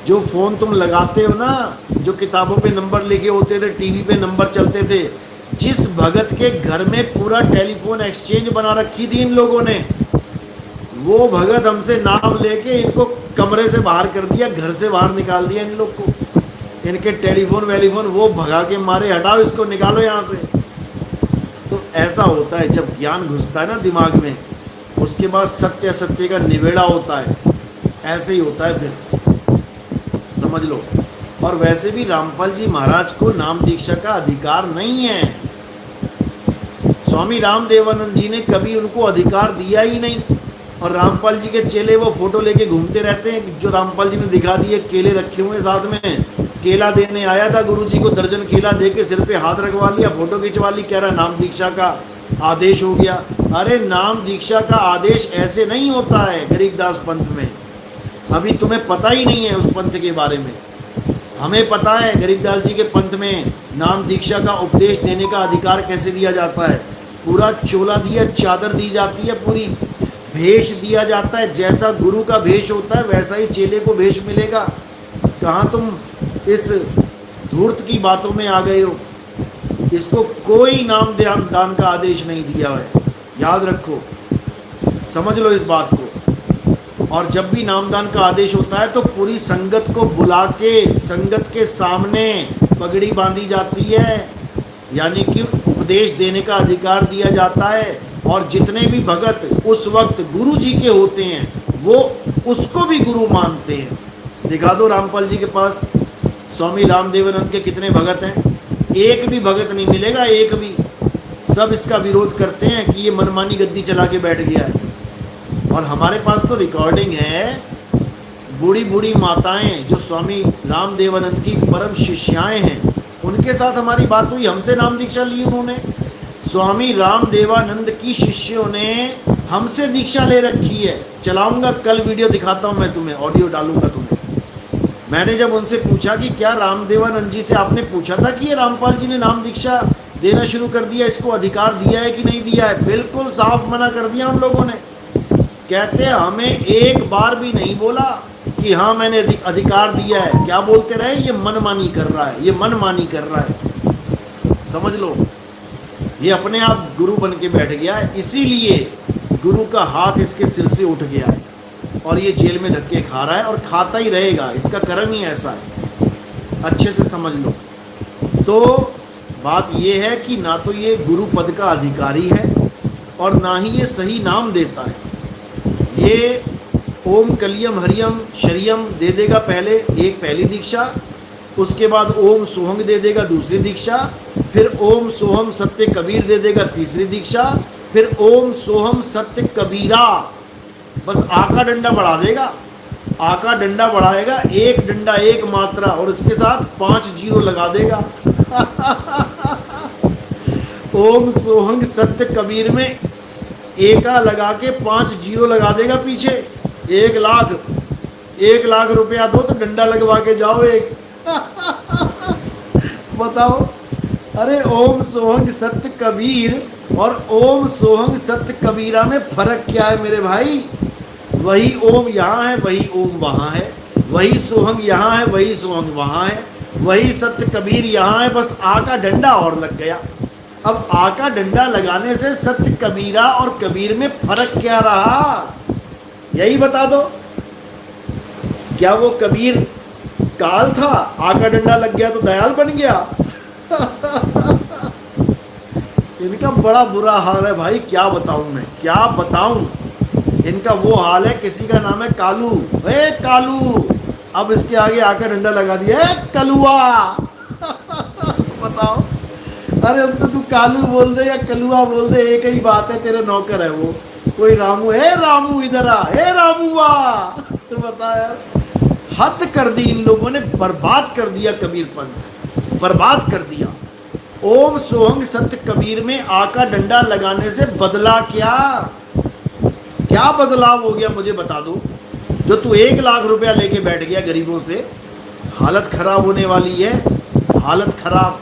जो फोन तुम लगाते हो ना, जो किताबों पे नंबर लिखे होते थे, टीवी पे नंबर चलते थे, जिस भगत के घर में पूरा टेलीफोन एक्सचेंज बना रखी थी इन लोगों ने, वो भगत हमसे नाम लेके इनको कमरे से बाहर कर दिया, घर से बाहर निकाल दिया इन लोग को। इनके टेलीफोन वेलीफोन वो भगा के मारे, हटाओ इसको, निकालो यहाँ से। तो ऐसा होता है जब ज्ञान घुसता है ना दिमाग में, उसके बाद सत्य असत्य का निबेड़ा होता है। ऐसे ही होता है फिर, समझ लो। और वैसे भी रामपाल जी महाराज को नाम दीक्षा का अधिकार नहीं है। स्वामी रामदेवानंद जी ने कभी उनको अधिकार दिया ही नहीं। और रामपाल जी के चेले वो फोटो लेके घूमते रहते हैं, जो रामपाल जी ने दिखा दिए, केले रखे हुए साथ में। केला देने आया था गुरु जी को, दर्जन केला दे के सिर पे हाथ रखवा लिया, फोटो खिंचवा ली, कह रहा नाम दीक्षा का आदेश हो गया। अरे नाम दीक्षा का आदेश ऐसे नहीं होता है गरीबदास पंथ में। अभी तुम्हें पता ही नहीं है उस पंथ के बारे में। हमें पता है गरीबदास जी के पंथ में नाम दीक्षा का उपदेश देने का अधिकार कैसे दिया जाता है। पूरा चोला दिया, चादर दी जाती है, पूरी भेष दिया जाता है। जैसा गुरु का भेष होता है वैसा ही चेले को भेष मिलेगा। कहाँ तुम इस धूर्त की बातों में आ गए हो। इसको कोई नाम दान का आदेश नहीं दिया है, याद रखो, समझ लो इस बात को। और जब भी नामदान का आदेश होता है तो पूरी संगत को बुला के संगत के सामने पगड़ी बांधी जाती है, यानी कि उपदेश देने का अधिकार दिया जाता है। और जितने भी भगत उस वक्त गुरु जी के होते हैं वो उसको भी गुरु मानते हैं। दिखा दो रामपाल जी के पास स्वामी रामदेवानंद के कितने भगत हैं, एक भी भगत नहीं मिलेगा, एक भी। सब इसका विरोध करते हैं कि ये मनमानी गद्दी चला के बैठ गया है। और हमारे पास तो रिकॉर्डिंग है, बूढ़ी बूढ़ी माताएं जो स्वामी रामदेवानंद की परम शिष्याएं हैं, उनके साथ हमारी बात हुई, हमसे नाम दीक्षा ली उन्होंने। स्वामी रामदेवानंद की शिष्यों ने हमसे दीक्षा ले रखी है। चलाऊंगा कल, वीडियो दिखाता हूं मैं तुम्हें, ऑडियो डालूंगा तुम्हें। मैंने जब उनसे पूछा कि क्या रामदेवानंद जी से आपने पूछा था कि ये रामपाल जी ने नाम दीक्षा देना शुरू कर दिया, इसको अधिकार दिया है कि नहीं दिया है? बिल्कुल साफ मना कर दिया उन लोगों ने। कहते हैं हमें एक बार भी नहीं बोला कि हाँ मैंने अधिकार दिया है। क्या बोलते रहे, ये मनमानी कर रहा है, ये मनमानी कर रहा है। समझ लो, ये अपने आप गुरु बन के बैठ गया है, इसीलिए गुरु का हाथ इसके सिर से उठ गया है और ये जेल में धक्के खा रहा है और खाता ही रहेगा। इसका कर्म ही ऐसा है, अच्छे से समझ लो। तो बात ये है कि ना तो ये गुरु पद का अधिकारी है और ना ही ये सही नाम देता है। ये ओम कलियम हरियम शरियम दे देगा पहले, एक पहली दीक्षा, उसके बाद ओम सोहंग दे देगा दूसरी दीक्षा, फिर ओम सोहम सत्य कबीर दे देगा तीसरी दीक्षा, फिर ओम सोहम सत्य कबीरा। बस आका डंडा बढ़ा देगा, आका डंडा बढ़ाएगा, एक डंडा एक मात्रा और इसके साथ 5 जीरो लगा देगा। ओम सोहंग सत्य कबीर में एका लगा के 5 जीरो लगा देगा पीछे। 1 लाख रुपया दो तो डंडा लगवा के जाओ एक। बताओ, अरे ओम सोहंग सत्य कबीर और ओम सोहंग सत्य कबीरा में फर्क क्या है मेरे भाई? वही ओम यहाँ है, वही ओम वहाँ है, वही सोहंग यहाँ है, वही सोहंग वहाँ है, वही सत्य कबीर यहाँ है, बस आ का डंडा और लग गया। अब आ का डंडा लगाने से सत्य कबीरा और कबीर में फर्क क्या रहा, यही बता दो। क्या वो कबीर काल था, आ का डंडा लग गया तो दयाल बन गया? इनका बड़ा बुरा हाल है भाई, क्या बताऊं मैं, क्या बताऊं। इनका वो हाल है, किसी का नाम है कालू, ए कालू, अब इसके आगे आकर डंडा लगा दिया है कलुआ। बताओ, अरे उसको तू कालू बोल दे या कलुआ बोल दे, एक ही बात है, तेरा नौकर है वो। कोई रामू है, रामू इधर आ, हे रामूआ। तो बता यार, हद कर दी इन लोगों ने, बर्बाद कर दिया कबीर पंथ, बर्बाद कर दिया। ओम सोहंग सत्य कबीर में आका डंडा लगाने से बदला क्या? क्या बदलाव हो गया मुझे बता दो। जो तू 1 लाख रुपया लेके बैठ गया गरीबों से, हालत खराब होने वाली है, हालत खराब।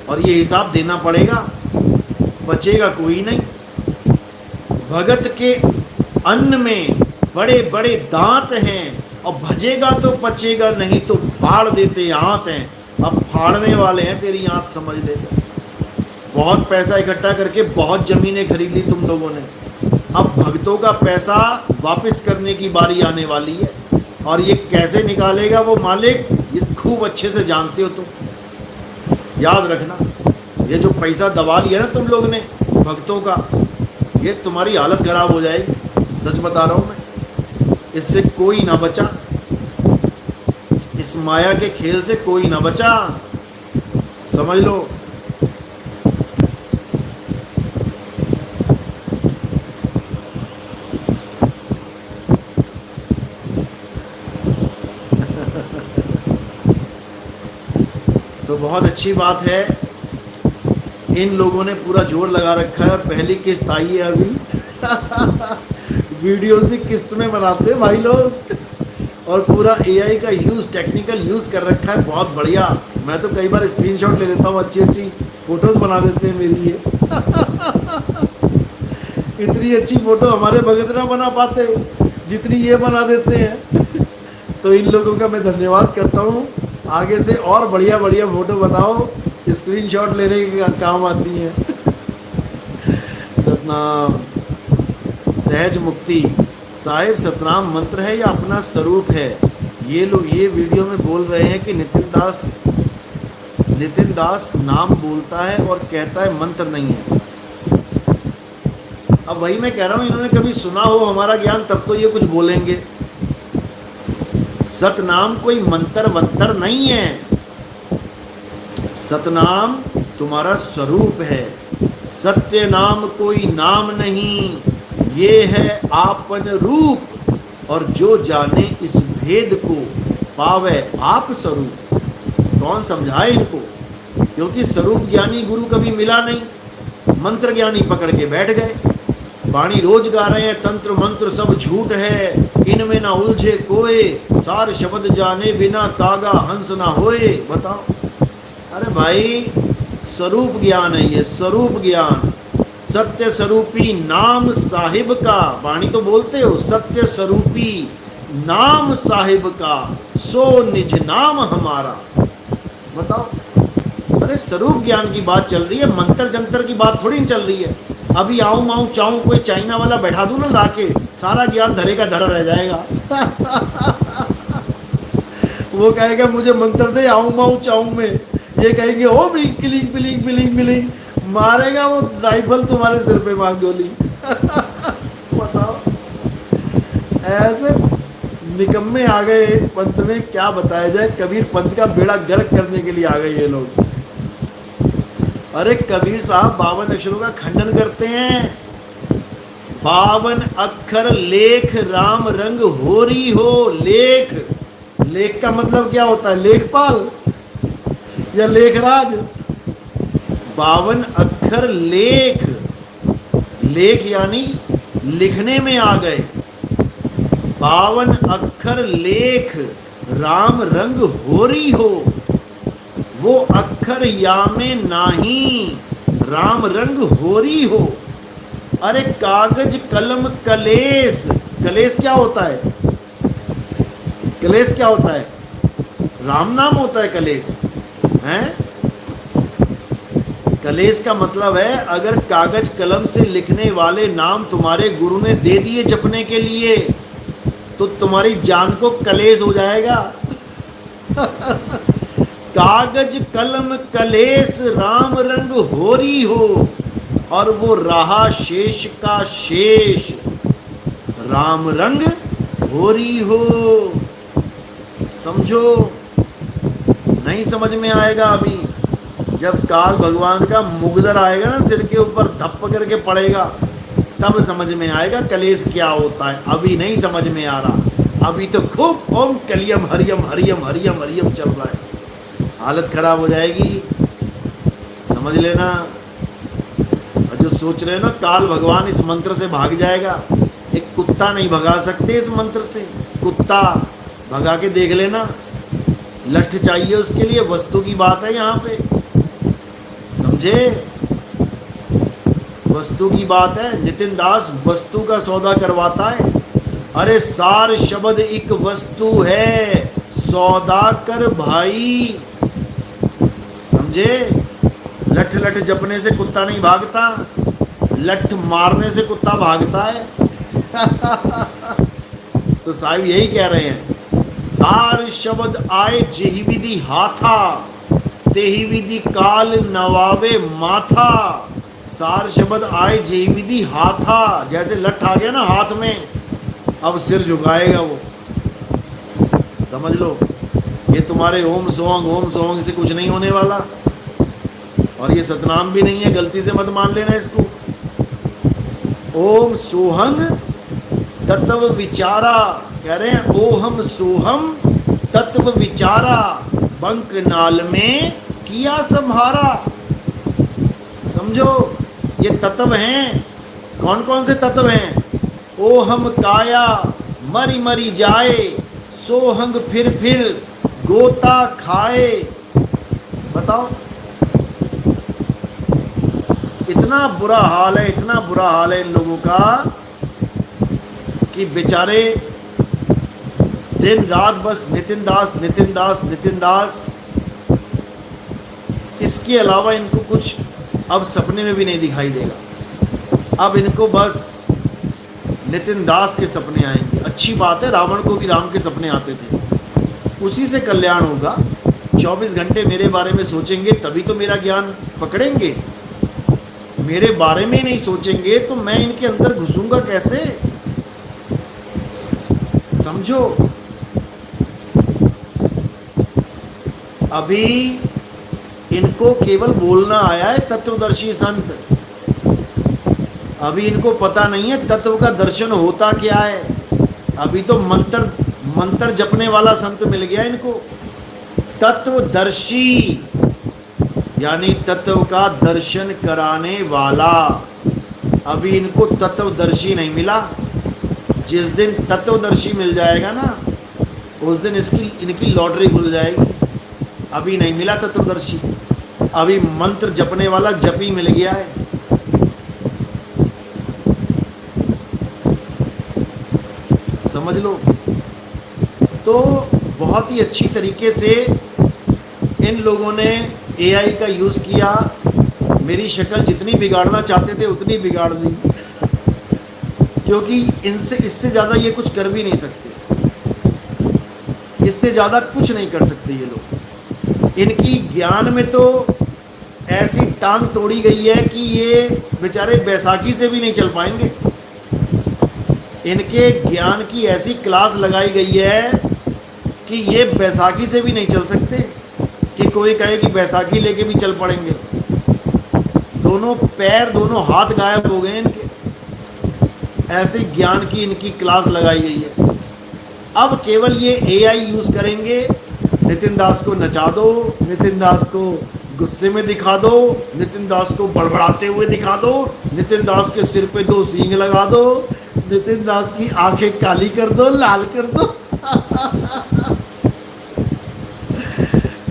और ये हिसाब देना पड़ेगा, बचेगा कोई नहीं। भगत के अन्न में बड़े बड़े दांत हैं, और भजेगा तो पचेगा, नहीं तो फाड़ देते आंत हैं। अब फाड़ने वाले हैं तेरी आंत, समझ ले। बहुत पैसा इकट्ठा करके बहुत जमीनें खरीद ली तुम लोगों ने, अब भक्तों का पैसा वापस करने की बारी आने वाली है। और ये कैसे निकालेगा वो मालिक, ये खूब अच्छे से जानते हो तुम। याद रखना, ये जो पैसा दबा लिया ना तुम लोग ने भक्तों का, ये तुम्हारी हालत खराब हो जाएगी। सच बता रहा हूँ मैं, इससे कोई ना बचा, इस माया के खेल से कोई ना बचा, समझ लो। तो बहुत अच्छी बात है, इन लोगों ने पूरा जोर लगा रखा है। और पहली किस्त आई है अभी वीडियोस भी किस्त में बनाते हैं भाई लोग, और पूरा एआई का यूज़, टेक्निकल यूज़ कर रखा है, बहुत बढ़िया। मैं तो कई बार स्क्रीनशॉट ले लेता हूँ, अच्छी अच्छी फोटोज़ बना देते हैं मेरी ये इतनी अच्छी फ़ोटो हमारे भगत ना बना पाते जितनी ये बना देते हैं तो इन लोगों का मैं धन्यवाद करता हूँ। आगे से और बढ़िया बढ़िया फ़ोटो बनाओ, स्क्रीनशॉट लेने के काम आती हैं। सतनाम। सहज मुक्ति साहिब सतनाम मंत्र है या अपना स्वरूप है? ये लोग ये वीडियो में बोल रहे हैं कि नितिन दास नाम बोलता है और कहता है मंत्र नहीं है। अब वही मैं कह रहा हूँ, इन्होंने कभी सुना हो हमारा ज्ञान तब तो ये कुछ बोलेंगे। सतनाम कोई मंत्र वंत्र नहीं है, सतनाम तुम्हारा स्वरूप है। सत्य नाम कोई नाम नहीं, ये है आपन रूप। और जो जाने इस भेद को पावे आप स्वरूप। कौन समझाए इनको, क्योंकि स्वरूप ज्ञानी गुरु कभी मिला नहीं, मंत्र ज्ञानी पकड़ के बैठ गए। वाणी रोज गा रहे हैं, तंत्र मंत्र सब झूठ है, इनमें ना उलझे कोई, सार शब्द जाने बिना तागा हंस ना होए। बताओ, अरे भाई स्वरूप ज्ञान है ये, स्वरूप ज्ञान। सत्य स्वरूपी नाम साहिब का, वाणी तो बोलते हो, सत्य स्वरूपी नाम साहिब का, सो निज नाम हमारा। बताओ, अरे स्वरूप ज्ञान की बात चल रही है, मंत्र जंतर की बात थोड़ी चल रही है। अभी आऊं माऊं चाऊं कोई चाइना वाला बैठा दूं ना लाके, सारा ज्ञान धरे का धरा रह जाएगा वो कहेगा मुझे मंत्र दे, आऊं माऊं चाऊं में, ये कहेंगे ओ बिलिंग बिलिंग बिलिंग बिलिंग बिलिंग, मारेगा वो राइफल तुम्हारे सिर पे मार गोली बताओ, ऐसे निकम्मे आ गए इस पंथ में, क्या बताया जाए। कबीर पंथ का बेड़ा गर्क करने के लिए आ गए ये लोग। अरे कबीर साहब 52 अक्षरों का खंडन करते हैं। 52 अक्षर लेख राम रंग होरी हो। लेख, लेख का मतलब क्या होता है, लेखपाल या लेखराज। 52 अक्षर लेख, लेख यानी लिखने में आ गए। 52 अक्षर लेख राम रंग होरी हो। वो अक्षर या में नाही, राम रंग होरी हो। अरे कागज कलम कलेस, कलेस क्या होता है, कलेस क्या होता है, राम नाम होता है कलेस हैं। कलेस का मतलब है अगर कागज कलम से लिखने वाले नाम तुम्हारे गुरु ने दे दिए जपने के लिए तो तुम्हारी जान को कलेस हो जाएगा कागज कलम कलेस राम रंग होरी हो, और वो रहा शेष का शेष, राम रंग होरी हो। समझो, नहीं समझ में आएगा अभी, जब काल भगवान का मुगदर आएगा ना सिर के ऊपर धप्प करके पड़ेगा तब समझ में आएगा कलेश क्या होता है। अभी नहीं समझ में आ रहा, अभी तो खूब ओम कलियम हरियम हरियम हरियम हरियम चल रहा है। हालत खराब हो जाएगी, समझ लेना। और जो सोच रहे हैं ना काल भगवान इस मंत्र से भाग जाएगा, एक कुत्ता नहीं भगा सकते इस मंत्र से। कुत्ता भगा के देख लेना, लठ चाहिए उसके लिए, वस्तु की बात है यहाँ पे, समझे, वस्तु की बात है। नितिन दास वस्तु का सौदा करवाता है, अरे सार शब्द एक वस्तु है, सौदा कर भाई। समझे? लठ लठ जपने से कुत्ता नहीं भागता, लठ मारने से कुत्ता भागता है। तो साहब यही कह रहे हैं, सार शब्द आए जेहि विधि हाथा, तेहि विधि काल नवावे माथा। सार शब्द आए जेहि विधि हाथा, जैसे लठ आ गया ना हाथ में, अब सिर झुकाएगा वो। समझ लो, ये तुम्हारे ओम सोहंग से कुछ नहीं होने वाला। और ये सतनाम भी नहीं है, गलती से मत मान लेना इसको। ओम सोहंग तत्व विचारा, कह रहे हैं ओहम सोहम तत्व विचारा, बंक नाल में किया संहारा। समझो, ये तत्व हैं। कौन कौन से तत्व हैं? ओहम काया मरी मरी जाए, सोहंग फिर गोता खाए। बताओ, इतना बुरा हाल है, इतना बुरा हाल है इन लोगों का कि बेचारे दिन रात बस नितिन दास नितिन दास नितिन दास, इसके अलावा इनको कुछ अब सपने में भी नहीं दिखाई देगा। अब इनको बस नितिन दास के सपने आएंगे। अच्छी बात है, रावण को भी राम के सपने आते थे, उसी से कल्याण होगा। 24 घंटे मेरे बारे में सोचेंगे तभी तो मेरा ज्ञान पकड़ेंगे। मेरे बारे में नहीं सोचेंगे तो मैं इनके अंदर घुसूंगा कैसे? समझो, अभी इनको केवल बोलना आया है तत्वदर्शी संत। अभी इनको पता नहीं है तत्व का दर्शन होता क्या है। अभी तो मंत्र जपने वाला संत मिल गया इनको। तत्वदर्शी यानी तत्व का दर्शन कराने वाला। अभी इनको तत्वदर्शी नहीं मिला। जिस दिन तत्वदर्शी मिल जाएगा ना, उस दिन इनकी लॉटरी खुल जाएगी। अभी नहीं मिला तत्वदर्शी, अभी मंत्र जपने वाला जपी मिल गया है। समझ लो। तो बहुत ही अच्छी तरीके से इन लोगों ने एआई का यूज़ किया। मेरी शक्ल जितनी बिगाड़ना चाहते थे उतनी बिगाड़ दी, क्योंकि इससे ज़्यादा ये कुछ कर भी नहीं सकते। इससे ज़्यादा कुछ नहीं कर सकते ये लोग। इनकी ज्ञान में तो ऐसी टांग तोड़ी गई है कि ये बेचारे बैसाखी से भी नहीं चल पाएंगे। इनके ज्ञान की ऐसी क्लास लगाई गई है कि ये बैसाखी से भी नहीं चल सकते, कि कोई कहे कि बैसाखी लेके भी चल पड़ेंगे। दोनों पैर दोनों हाथ गायब हो गए इनके। ऐसे ज्ञान की इनकी क्लास लगाई गई है। अब केवल ये एआई यूज़ करेंगे। नितिन दास को नचा दो, नितिन दास को गुस्से में दिखा दो, नितिन दास को बड़बड़ाते हुए दिखा दो, नितिन दास के सिर पे 2 सींग लगा दो, नितिन दास की आंखें काली कर दो, लाल कर दो।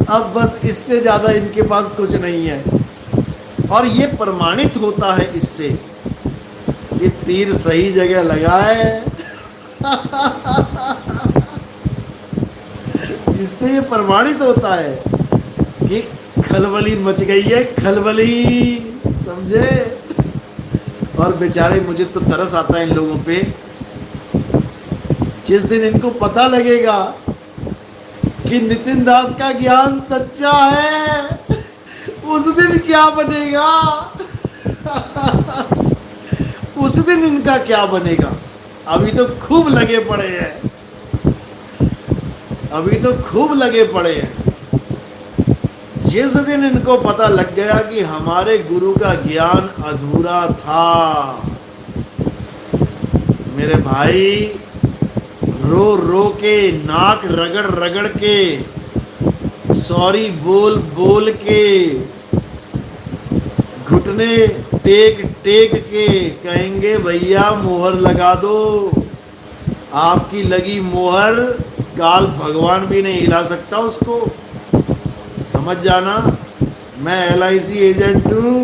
अब बस इससे ज़्यादा इनके पास कुछ नहीं है। और ये प्रमाणित होता है इससे, ये तीर सही जगह लगा है। इससे ये प्रमाणित होता है कि खलबली मच गई है, खलबली। समझे? और बेचारे मुझे तो तरस आता है इन लोगों पे। जिस दिन इनको पता लगेगा कि नितिन दास का ज्ञान सच्चा है, उस दिन क्या बनेगा? उस दिन इनका क्या बनेगा? अभी तो खूब लगे पड़े हैं, अभी तो खूब लगे पड़े हैं। जिस दिन इनको पता लग गया कि हमारे गुरु का ज्ञान अधूरा था, मेरे भाई रो रो के, नाक रगड़ रगड़ के, सॉरी बोल बोल के, घुटने टेक टेक के कहेंगे भैया मोहर लगा दो। आपकी लगी मोहर काल भगवान भी नहीं हिला सकता उसको। समझ जाना, मैं LIC एजेंट हूँ।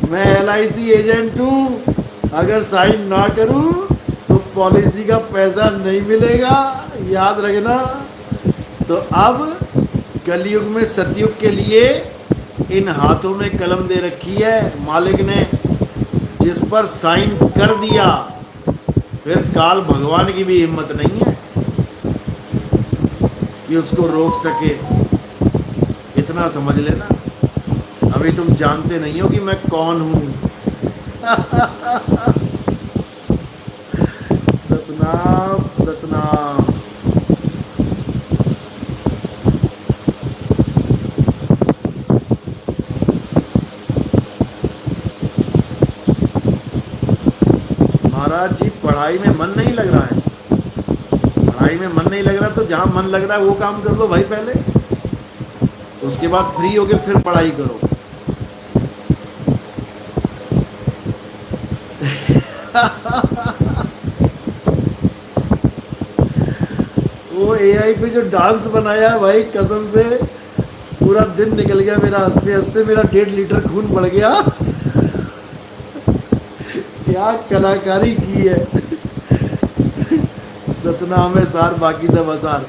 मैं LIC एजेंट हूँ। अगर साइन ना करूं तो पॉलिसी का पैसा नहीं मिलेगा, याद रखना। तो अब कलयुग में सतयुग के लिए इन हाथों में कलम दे रखी है मालिक ने, जिस पर साइन कर दिया फिर काल भगवान की भी हिम्मत नहीं है कि उसको रोक सके। इतना समझ लेना। अभी तुम जानते नहीं हो कि मैं कौन हूं। सतनाम सतनाम। महाराज जी पढ़ाई में मन नहीं लग रहा है। पढ़ाई में मन नहीं लग रहा तो जहां मन लग रहा है वो काम कर लो भाई पहले, उसके बाद फ्री होके फिर पढ़ाई करो। वो एआई पे जो डांस बनाया है भाई, कसम से पूरा दिन निकल गया मेरा हंसते हंसते, मेरा 1.5 लीटर खून बढ़ गया। क्या कलाकारी की है। सतनाम है सार, बाकी सब असार।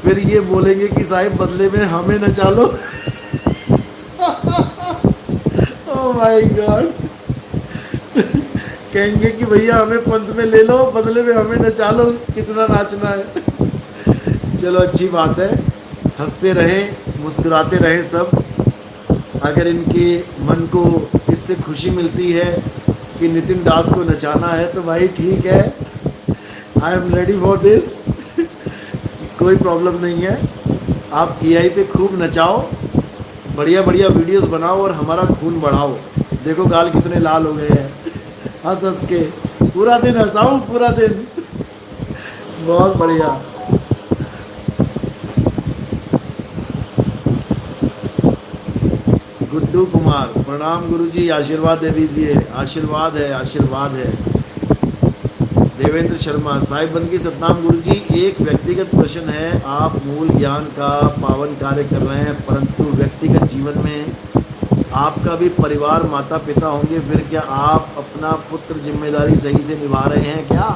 फिर ये बोलेंगे कि साहिब बदले में हमें नचा लो। Oh my God. कहेंगे कि भैया हमें पंथ में ले लो, बदले में हमें नचा लो, कितना नाचना है। चलो अच्छी बात है, हंसते रहें मुस्कुराते रहें सब। अगर इनके मन को इससे खुशी मिलती है कि नितिन दास को नचाना है तो भाई ठीक है, I am ready for this. कोई प्रॉब्लम नहीं है। आप एआई पे खूब नचाओ, बढ़िया बढ़िया वीडियोस बनाओ और हमारा खून बढ़ाओ। देखो गाल कितने लाल हो गए हैं हंस हंस के। पूरा दिन हंसाऊं, पूरा दिन। बहुत बढ़िया। गुड्डू कुमार प्रणाम गुरुजी, आशीर्वाद दे दीजिए। आशीर्वाद है, आशीर्वाद है। देवेंद्र शर्मा साहिब बंदगी सतनाम गुरुजी, एक व्यक्तिगत प्रश्न है। आप मूल ज्ञान का पावन कार्य कर रहे हैं, परंतु व्यक्तिगत जीवन में आपका भी परिवार माता पिता होंगे, फिर क्या आप अपना पुत्र जिम्मेदारी सही से निभा रहे हैं क्या?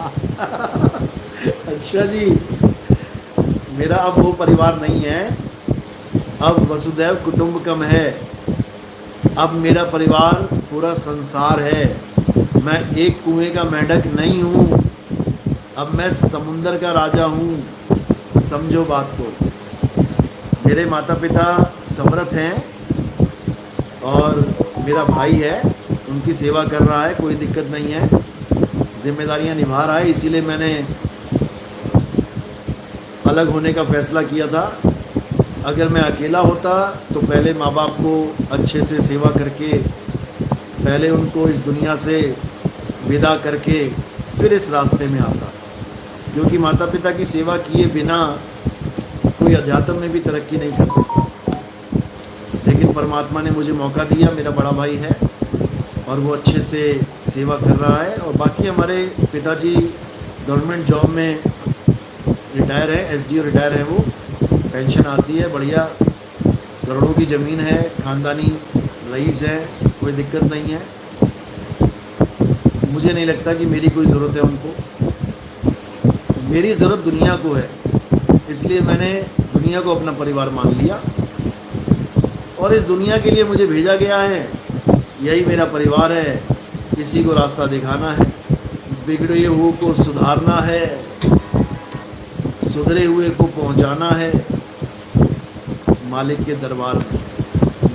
अच्छा जी, मेरा अब वो परिवार नहीं है, अब वसुदैव कुटुंबकम है। अब मेरा परिवार पूरा संसार है। मैं एक कुएं का मेंढक नहीं हूँ, अब मैं समुंदर का राजा हूँ। समझो बात को। मेरे माता पिता समर्थ हैं और मेरा भाई है, उनकी सेवा कर रहा है, कोई दिक्कत नहीं है, जिम्मेदारियां निभा रहा है। इसीलिए मैंने अलग होने का फैसला किया था। अगर मैं अकेला होता तो पहले माँ बाप को अच्छे से सेवा करके, पहले उनको इस दुनिया से विदा करके फिर इस रास्ते में आता, क्योंकि माता पिता की सेवा किए बिना कोई अध्यात्म में भी तरक्की नहीं कर सकता। लेकिन परमात्मा ने मुझे मौका दिया, मेरा बड़ा भाई है और वो अच्छे से सेवा कर रहा है। और बाकी हमारे पिताजी गवर्नमेंट जॉब में रिटायर है, एसडीओ रिटायर है, वो पेंशन आती है, बढ़िया, करोड़ों की ज़मीन है, ख़ानदानी रईस है, कोई दिक्कत नहीं है। मुझे नहीं लगता कि मेरी कोई ज़रूरत है उनको। मेरी ज़रूरत दुनिया को है, इसलिए मैंने दुनिया को अपना परिवार मान लिया और इस दुनिया के लिए मुझे भेजा गया है। यही मेरा परिवार है, इसी को रास्ता दिखाना है, बिगड़े हुए को सुधारना है, सुधरे हुए को पहुंचाना है मालिक के दरबार में।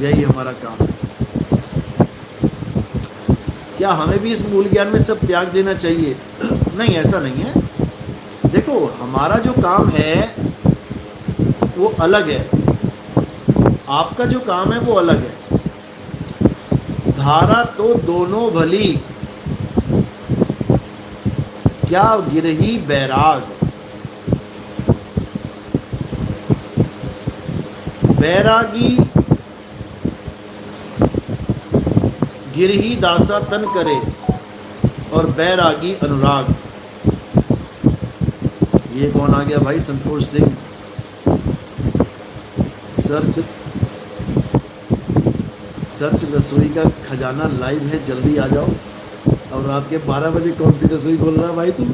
यही हमारा काम है। क्या हमें भी इस मूल ज्ञान में सब त्याग देना चाहिए? नहीं, ऐसा नहीं है। देखो, हमारा जो काम है वो अलग है, आपका जो काम है वो अलग है। धारा तो दोनों भली, क्या गिरही बैराग। बैरागी गिरही दासा तन करे और बैरागी अनुराग। ये कौन आ गया भाई? संतोष सिंह। सर्च रसोई का खजाना लाइव है, जल्दी आ जाओ। और रात के 12 बजे कौन सी रसोई खोल रहा है भाई तुम?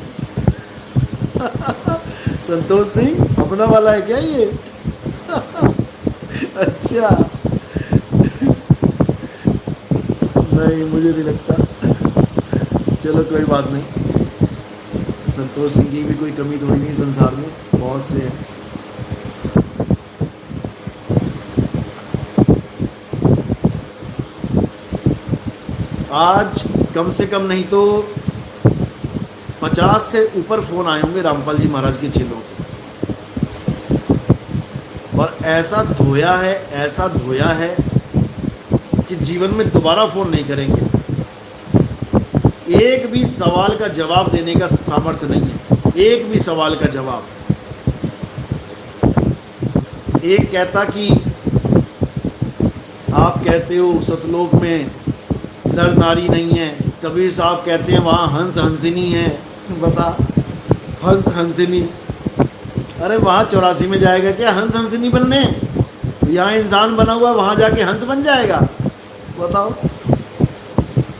संतोष सिंह अपना वाला है क्या ये? अच्छा, नहीं मुझे नहीं लगता। चलो कोई बात नहीं, संतोष सिंह की भी कोई कमी थोड़ी नहीं संसार में, बहुत से हैं। आज कम से कम नहीं तो 50 से ऊपर फोन आए होंगे रामपाल जी महाराज के चेलों के, और ऐसा धोया है, ऐसा धोया है कि जीवन में दोबारा फोन नहीं करेंगे। एक भी सवाल का जवाब देने का सामर्थ्य नहीं है, एक भी सवाल का जवाब। एक कहता कि आप कहते हो सतलोक में नर नारी नहीं है, कबीर साहब कहते हैं वहाँ हंस हंसिनी है। बता, हंस हंसिनी, अरे वहाँ 84 में जाएगा क्या हंस हंसिनी बनने? यहाँ इंसान बना हुआ, वहाँ जाके हंस बन जाएगा? बताओ।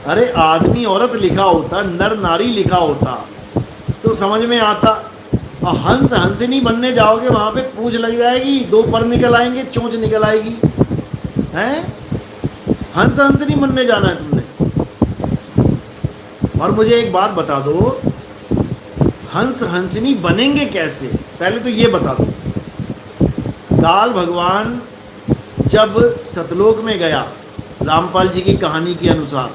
अरे आदमी औरत लिखा होता, नर नारी लिखा होता तो समझ में आता। और हंस हंसिनी बनने जाओगे वहाँ पे पूंछ लग जाएगी, 2 पर निकल आएंगे, चोंच निकल आएगी। हैं? हंस हंसिनी बनने जाना है तुमने? और मुझे एक बात बता दो, हंस हंसिनी बनेंगे कैसे? पहले तो ये बता दो। काल भगवान जब सतलोक में गया, रामपाल जी की कहानी के अनुसार,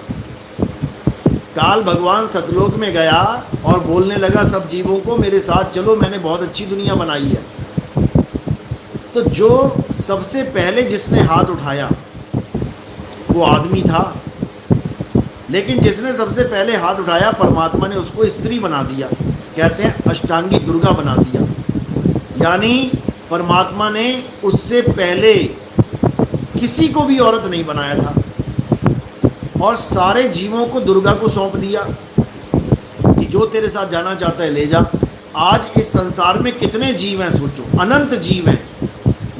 काल भगवान सतलोक में गया और बोलने लगा सब जीवों को मेरे साथ चलो, मैंने बहुत अच्छी दुनिया बनाई है। तो जो सबसे पहले जिसने हाथ उठाया वो आदमी था, लेकिन जिसने सबसे पहले हाथ उठाया परमात्मा ने उसको स्त्री बना दिया। कहते हैं अष्टांगी दुर्गा बना दिया, यानी परमात्मा ने उससे पहले किसी को भी औरत नहीं बनाया था और सारे जीवों को दुर्गा को सौंप दिया कि जो तेरे साथ जाना चाहता है ले जा। आज इस संसार में कितने जीव हैं सोचो, अनंत जीव हैं,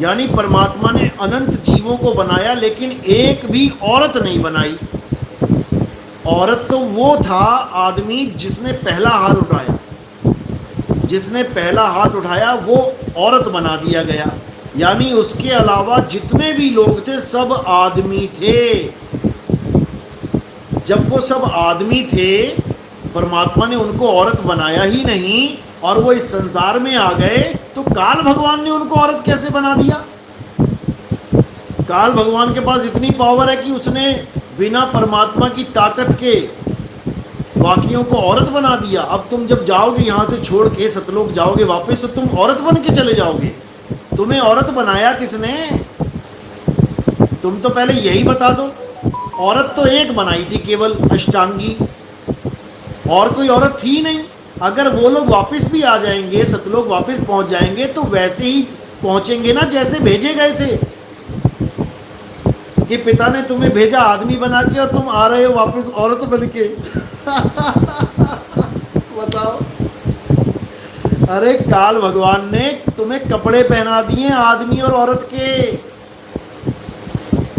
यानी परमात्मा ने अनंत जीवों को बनाया लेकिन एक भी औरत नहीं बनाई। औरत तो वो था आदमी जिसने पहला हाथ उठाया, जिसने पहला हाथ उठाया वो औरत बना दिया गया, यानी उसके अलावा जितने भी लोग थे सब आदमी थे। जब वो सब आदमी थे, परमात्मा ने उनको औरत बनाया ही नहीं और वो इस संसार में आ गए, तो काल भगवान ने उनको औरत कैसे बना दिया? काल भगवान के पास इतनी पावर है कि उसने बिना परमात्मा की ताकत के बाकियों को औरत बना दिया। अब तुम जब जाओगे यहाँ से छोड़ के सतलोक जाओगे वापस, तो तुम औरत बन के चले जाओगे। तुम्हें औरत बनाया किसने? तुम तो पहले यही बता दो। औरत तो एक बनाई थी केवल, अष्टांगी, और कोई औरत थी नहीं। अगर वो लोग वापस भी आ जाएंगे, सतलोक वापस पहुंच जाएंगे, तो वैसे ही पहुंचेंगे ना जैसे भेजे गए थे कि पिता ने तुम्हें भेजा आदमी बना के और तुम आ रहे हो वापस औरत बन के। बताओ। अरे काल भगवान ने तुम्हें कपड़े पहना दिए आदमी और औरत के,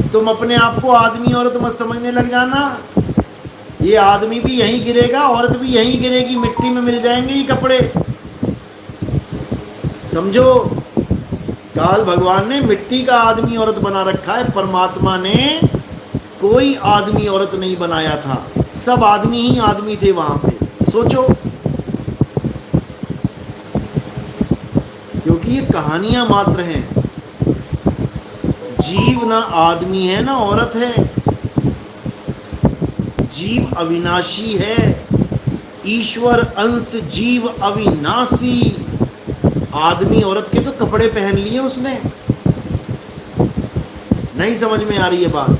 तुम अपने आप को आदमी औरत मत समझने लग जाना। ये आदमी भी यहीं गिरेगा, औरत भी यहीं गिरेगी, मिट्टी में मिल जाएंगे ये कपड़े। समझो, काल भगवान ने मिट्टी का आदमी औरत बना रखा है, परमात्मा ने कोई आदमी औरत नहीं बनाया था, सब आदमी ही आदमी थे वहां पे। सोचो, क्योंकि ये कहानियां मात्र हैं। जीव ना आदमी है ना औरत है, जीव अविनाशी है, ईश्वर अंश जीव अविनाशी। आदमी औरत के तो कपड़े पहन लिए उसने। नहीं समझ में आ रही है बात?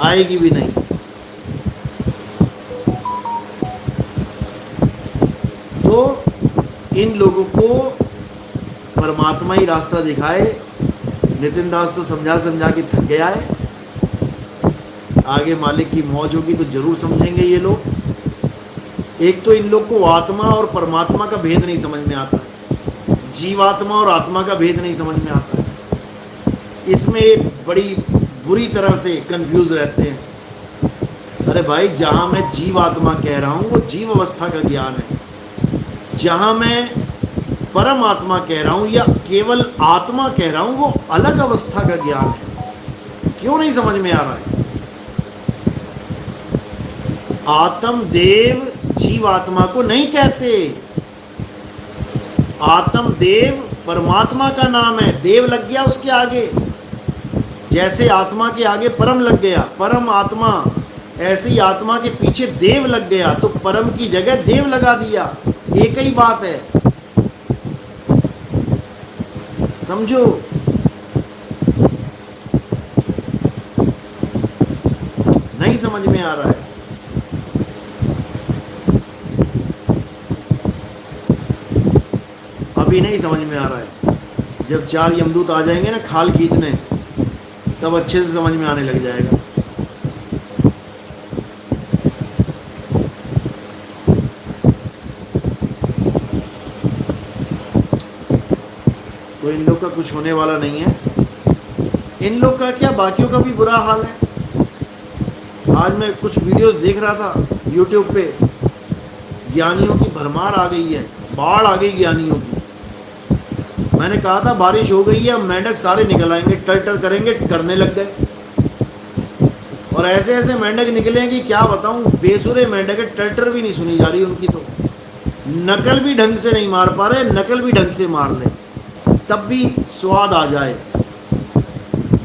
आएगी भी नहीं। तो इन लोगों को परमात्मा ही रास्ता दिखाए। नितिन दास तो समझा समझा के थक गया है, आगे मालिक की मौज होगी तो जरूर समझेंगे ये लोग। एक तो इन लोग को आत्मा और परमात्मा का भेद नहीं समझ में आता है, जीवात्मा और आत्मा का भेद नहीं समझ में आता है। इसमें एक बड़ी बुरी तरह से कंफ्यूज रहते हैं। अरे भाई, जहां मैं जीव आत्मा कह रहा हूं वो जीव अवस्था का ज्ञान है, जहां मैं परम आत्मा कह रहा हूं या केवल आत्मा कह रहा हूं वो अलग अवस्था का ज्ञान है। क्यों नहीं समझ में आ रहा है? आत्म देव जीव आत्मा को नहीं कहते। आत्म देव परमात्मा का नाम है, देव लग गया उसके आगे। जैसे आत्मा के आगे परम लग गया, परम आत्मा, ऐसे ही आत्मा के पीछे देव लग गया, तो परम की जगह देव लगा दिया। एक ही बात है, समझो। नहीं समझ में आ रहा है? अभी नहीं समझ में आ रहा है। जब 4 यमदूत आ जाएंगे ना खाल खींचने, तब अच्छे से समझ में आने लग जाएगा। तो इन लोग का कुछ होने वाला नहीं है। इन लोग का क्या, बाकियों का भी बुरा हाल है। आज मैं कुछ वीडियोस देख रहा था YouTube पे, ज्ञानियों की भरमार आ गई है, बाढ़ आ गई ज्ञानियों की। मैंने कहा था बारिश हो गई है, अब मेंढक सारे निकल आएंगे, टर करेंगे, करने लग गए। और ऐसे ऐसे मेंढक निकले कि क्या बताऊं, बेसुरे मेंढक है, टर भी नहीं सुनी जा रही उनकी। तो नकल भी ढंग से नहीं मार पा रहे, नकल भी ढंग से मार ले तब भी स्वाद आ जाए।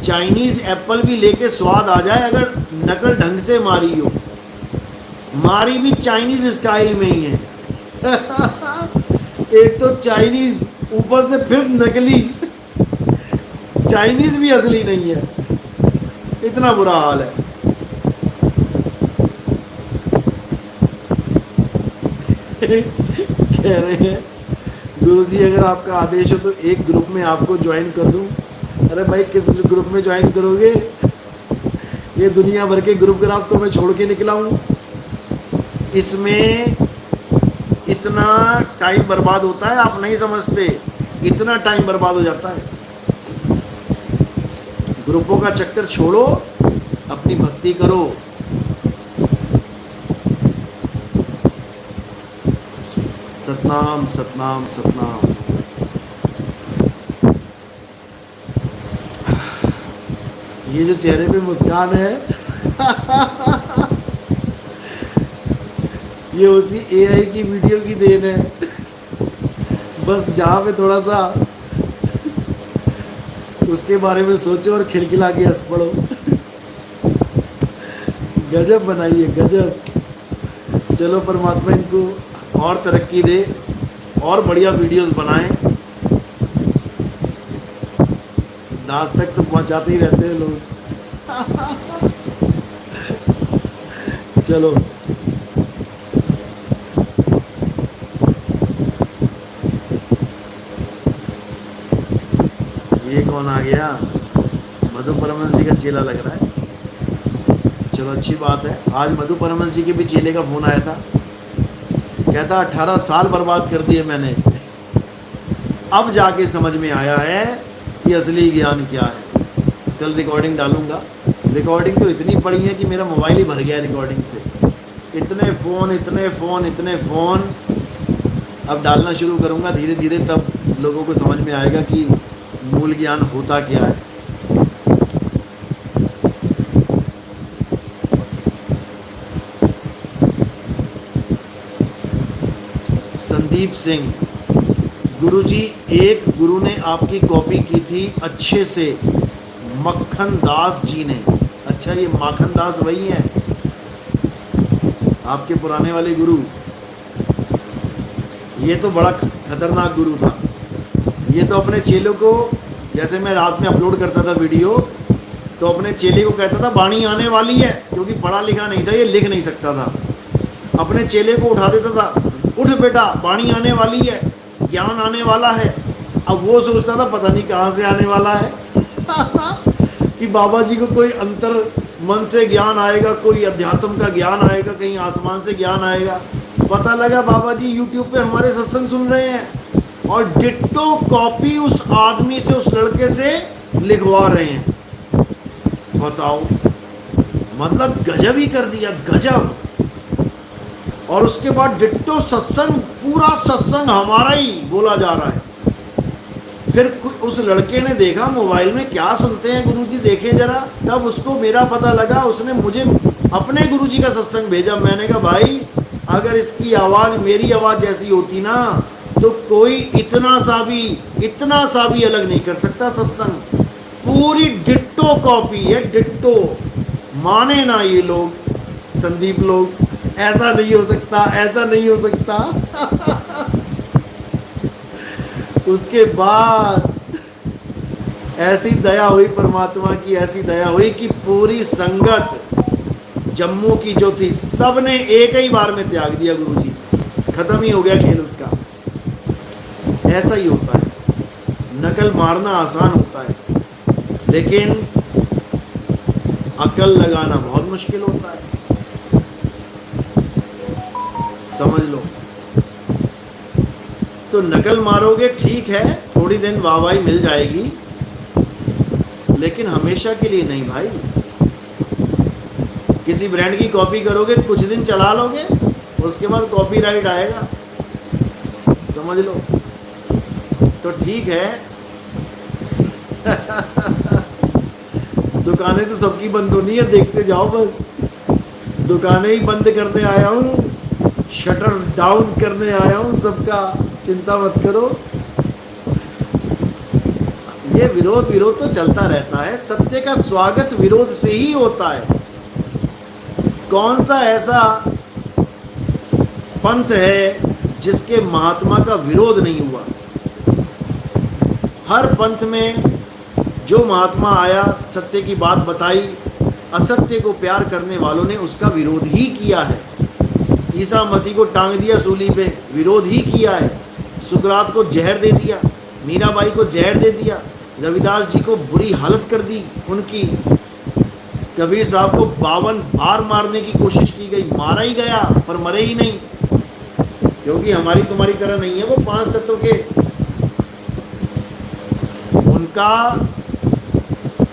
चाइनीज एप्पल भी लेके स्वाद आ जाए अगर नकल ढंग से मारी हो। मारी भी चाइनीज स्टाइल में ही है। एक तो चाइनीज, ऊपर से फिर नकली। चाइनीज भी असली नहीं है, इतना बुरा हाल है। कह रहे हैं गुरुजी अगर आपका आदेश हो तो एक ग्रुप में आपको ज्वाइन कर दूं। अरे भाई, किस ग्रुप में ज्वाइन करोगे? ये दुनिया भर के ग्रुप ग्राफ तो मैं छोड़ के निकला हूं। इसमें इतना टाइम बर्बाद होता है, आप नहीं समझते। इतना टाइम बर्बाद हो जाता है। ग्रुपों का चक्कर छोड़ो, अपनी भक्ति करो। सतनाम सतनाम सतनाम। ये जो चेहरे पे मुस्कान है ये उसी एआई की वीडियो की देन है। बस जहाँ पे थोड़ा सा उसके बारे में सोचो और खिलखिला के हंस पड़ो। गजब बनाइए, गजब। चलो परमात्मा इनको और तरक्की दे, और बढ़िया वीडियोस बनाएं। दास तक तो पहुंचाते ही रहते हैं लोग। चलो, ये कौन आ गया? मधु परमहंस जी का चेला लग रहा है। चलो, अच्छी बात है। आज मधु परमहंस जी के भी चेले का फोन आया था। कहता 18 साल बर्बाद कर दिए मैंने, अब जाके समझ में आया है कि असली ज्ञान क्या है। कल रिकॉर्डिंग डालूंगा। रिकॉर्डिंग तो इतनी पड़ी है कि मेरा मोबाइल ही भर गया रिकॉर्डिंग से। इतने फ़ोन, इतने फ़ोन, इतने फ़ोन। अब डालना शुरू करूंगा धीरे धीरे, तब लोगों को समझ में आएगा कि मूल ज्ञान होता क्या है। संदीप सिंह, गुरुजी एक गुरु ने आपकी कॉपी की थी अच्छे से, मक्खन दास जी ने। अच्छा, ये माखन दास वही हैं आपके पुराने वाले गुरु? ये तो बड़ा खतरनाक गुरु था। ये तो अपने चेलों को, जैसे मैं रात में अपलोड करता था वीडियो, तो अपने चेले को कहता था वाणी आने वाली है, क्योंकि पढ़ा लिखा नहीं था, ये लिख नहीं सकता था। अपने चेले को उठा देता था, उठ बेटा वाणी आने वाली है, ज्ञान आने वाला है। अब वो सोचता था पता नहीं कहाँ से आने वाला है कि बाबा जी को कोई अंतर मन से ज्ञान आएगा, कोई अध्यात्म का ज्ञान आएगा, कहीं आसमान से ज्ञान आएगा। पता लगा बाबा जी यूट्यूब पे हमारे सत्संग सुन रहे हैं और डिट्टो कॉपी उस आदमी से, उस लड़के से लिखवा रहे हैं। बताओ, मतलब गजब ही कर दिया, गजब। और उसके बाद डिट्टो सत्संग, पूरा सत्संग हमारा ही बोला जा रहा है। फिर उस लड़के ने देखा मोबाइल में क्या सुनते हैं गुरुजी, देखे जरा, तब उसको मेरा पता लगा, उसने मुझे अपने गुरुजी का सत्संग भेजा। मैंने कहा भाई अगर इसकी आवाज़ मेरी आवाज़ जैसी होती ना तो कोई इतना सा भी अलग नहीं कर सकता सत्संग। पूरी डिट्टो कॉपी है, डिट्टो। माने ना ये लोग, संदीप लोग, ऐसा नहीं हो सकता, ऐसा नहीं हो सकता। उसके बाद ऐसी दया हुई परमात्मा की, ऐसी दया हुई कि पूरी संगत जम्मू की जो थी सब ने एक ही बार में त्याग दिया गुरुजी, खत्म ही हो गया खेल उसका। ऐसा ही होता है, नकल मारना आसान होता है लेकिन अकल लगाना बहुत मुश्किल होता है, समझ लो। तो नकल मारोगे ठीक है, थोड़ी दिन वाहवाही मिल जाएगी, लेकिन हमेशा के लिए नहीं भाई। किसी ब्रांड की कॉपी करोगे, कुछ दिन चला लोगे, उसके बाद कॉपीराइट आएगा, समझ लो। तो ठीक है। दुकानें तो सबकी बंद होनी है, देखते जाओ बस। दुकानें ही बंद करने आया हूँ, शटर डाउन करने आया हूँ सबका, चिंता मत करो। ये विरोध तो चलता रहता है, सत्य का स्वागत विरोध से ही होता है। कौन सा ऐसा पंथ है जिसके महात्मा का विरोध नहीं हुआ? हर पंथ में जो महात्मा आया, सत्य की बात बताई, असत्य को प्यार करने वालों ने उसका विरोध ही किया है। ईसा मसीह को टांग दिया सूली पे, विरोध ही किया है। सुकरात को जहर दे दिया, मीराबाई को जहर दे दिया, रविदास जी को बुरी हालत कर दी उनकी, कबीर साहब को 52 बार मारने की कोशिश की गई, मारा ही गया पर मरे ही नहीं, क्योंकि हमारी तुम्हारी तरह नहीं है वो 5 तत्व के। उनका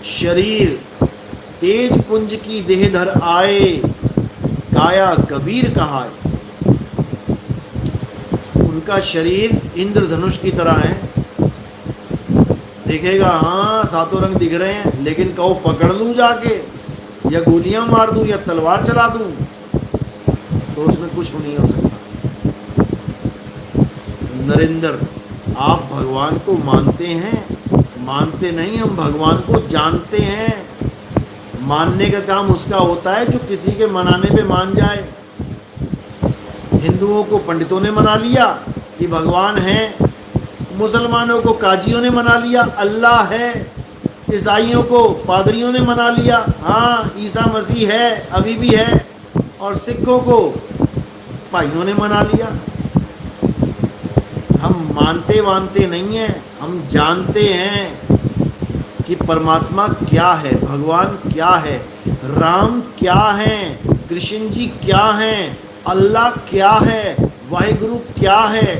शरीर तेज पुंज की देहधर आए, काया कबीर कहाए। उनका शरीर इंद्रधनुष की तरह है, दिखेगा हाँ 7 रंग दिख रहे हैं, लेकिन कहो पकड़ लूं जाके, या गोलियां मार दूं, या तलवार चला दूं, तो उसमें कुछ नहीं हो सकता। नरेंद्र, आप भगवान को मानते हैं? मानते नहीं, हम भगवान को जानते हैं। मानने का काम उसका होता है जो किसी के मनाने पे मान जाए। हिंदुओं को पंडितों ने मना लिया कि भगवान है, मुसलमानों को काजियों ने मना लिया अल्लाह है, ईसाइयों को पादरियों ने मना लिया हाँ ईसा मसीह है, अभी भी है, और सिखों को भाइयों ने मना लिया। हम मानते वानते नहीं हैं, हम जानते हैं कि परमात्मा क्या है, भगवान क्या है, राम क्या है, कृष्ण जी क्या हैं, अल्लाह क्या है, वाहिगुरु क्या है,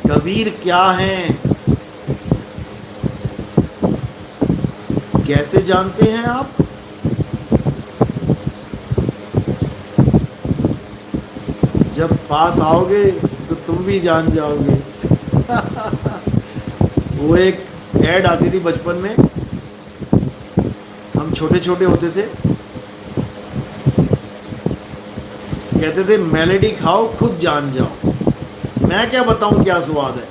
कबीर क्या है। कैसे जानते हैं आप? जब पास आओगे तो तुम भी जान जाओगे। वो एक ऐड आती थी बचपन में, हम छोटे छोटे होते थे, कहते थे मेलेडी खाओ खुद जान जाओ। मैं क्या बताऊं क्या स्वाद है,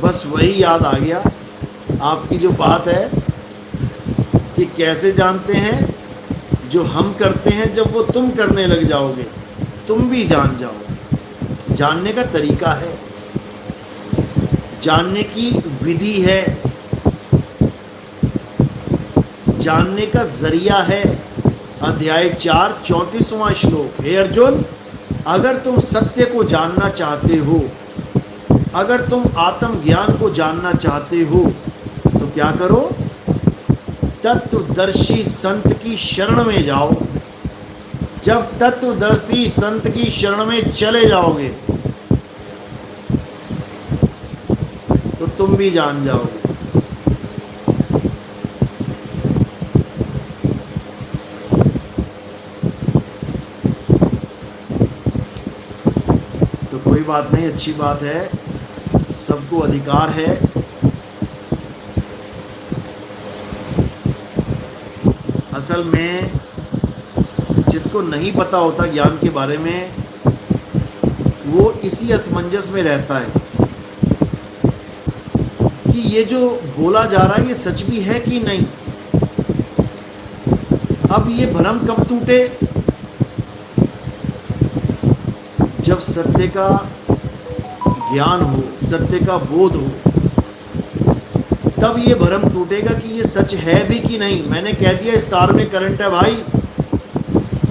बस वही याद आ गया। आपकी जो बात है कि कैसे जानते हैं, जो हम करते हैं जब वो तुम करने लग जाओगे तुम भी जान जाओगे। जानने का तरीका है, जानने की विधि है, जानने का जरिया है। अध्याय 4 34वां श्लोक। हे अर्जुन, अगर तुम सत्य को जानना चाहते हो, अगर तुम आत्मज्ञान को जानना चाहते हो तो क्या करो? तत्वदर्शी संत की शरण में जाओ। जब तत्वदर्शी संत की शरण में चले जाओगे तो तुम भी जान जाओगे। तो कोई बात नहीं, अच्छी बात है, सबको अधिकार है। असल में जिसको नहीं पता होता ज्ञान के बारे में, वो इसी असमंजस में रहता है कि ये जो बोला जा रहा है ये सच भी है कि नहीं। अब ये भ्रम कब टूटे? जब सत्य का ज्ञान हो, सत्य का बोध हो, तब ये भ्रम टूटेगा कि ये सच है भी कि नहीं। मैंने कह दिया इस तार में करंट है भाई,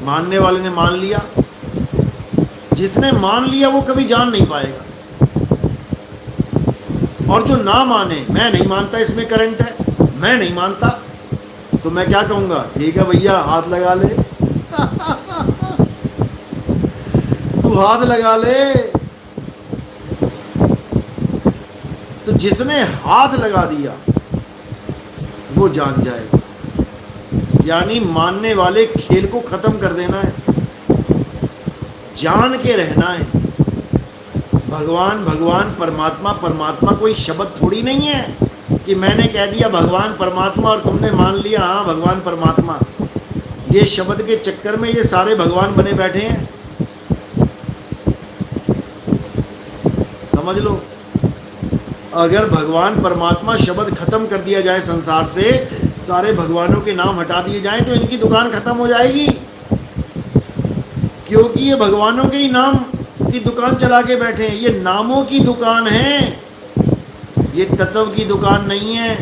मानने वाले ने मान लिया, जिसने मान लिया वो कभी जान नहीं पाएगा। और जो ना माने, मैं नहीं मानता इसमें करंट है, मैं नहीं मानता, तो मैं क्या कहूंगा? ठीक है भैया, हाथ लगा ले तू हाथ लगा ले। तो जिसने हाथ लगा दिया वो जान जाएगा। यानी मानने वाले खेल को खत्म कर देना है, जान के रहना है। भगवान भगवान, परमात्मा परमात्मा कोई शब्द थोड़ी नहीं है कि मैंने कह दिया भगवान परमात्मा और तुमने मान लिया हाँ भगवान परमात्मा। ये शब्द के चक्कर में ये सारे भगवान बने बैठे हैं, समझ लो। अगर भगवान परमात्मा शब्द खत्म कर दिया जाए संसार से, सारे भगवानों के नाम हटा दिए जाएं, तो इनकी दुकान खत्म हो जाएगी। क्योंकि ये भगवानों के ही नाम की दुकान चला के बैठे हैं। ये नामों की दुकान है, ये तत्व की दुकान नहीं है।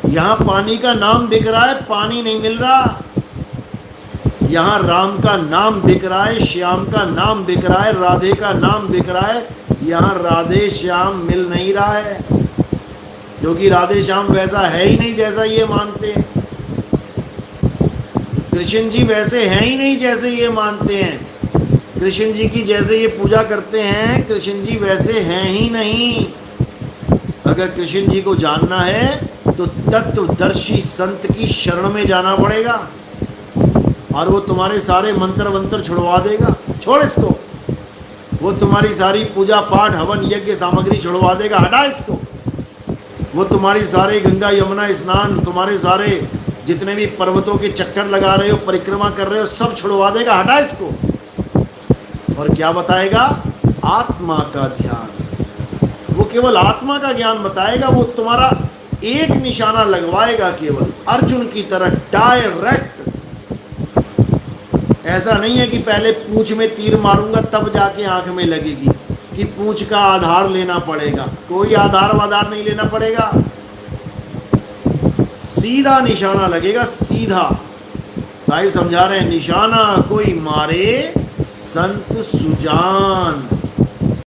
यहाँ पानी का नाम बिक रहा है, पानी नहीं मिल रहा। यहाँ राम का नाम बिक रहा है, श्याम का नाम बिक रहा है, राधे का नाम बिक रहा है। यहाँ राधे श्याम मिल नहीं रहा है, क्योंकि राधे श्याम वैसा है ही नहीं जैसा ये मानते हैं। कृष्ण जी वैसे हैं ही नहीं जैसे ये मानते हैं। कृष्ण जी की जैसे ये पूजा करते हैं, कृष्ण जी वैसे हैं ही नहीं। अगर कृष्ण जी को जानना है तो तत्वदर्शी संत की शरण में जाना पड़ेगा, और वो तुम्हारे सारे मंत्र वंत्र छुड़वा देगा। छोड़ इसको, वो तुम्हारी सारी पूजा पाठ हवन यज्ञ सामग्री छुड़वा देगा। हटा इसको। वो तुम्हारी सारे गंगा यमुना स्नान, तुम्हारे सारे जितने भी पर्वतों के चक्कर लगा रहे हो, परिक्रमा कर रहे हो, सब छुड़वा देगा। हटा इसको। और क्या बताएगा? आत्मा का ध्यान। वो केवल आत्मा का ज्ञान बताएगा। वो तुम्हारा एक निशाना लगवाएगा, केवल अर्जुन की तरह डायरेक्ट। ऐसा नहीं है कि पहले पूंछ में तीर मारूंगा तब जाके आंख में लगेगी, कि पूंछ का आधार लेना पड़ेगा। कोई आधार वाधार नहीं लेना पड़ेगा, सीधा निशाना लगेगा, सीधा। साहिब समझा रहे हैं, निशाना कोई मारे संत सुजान।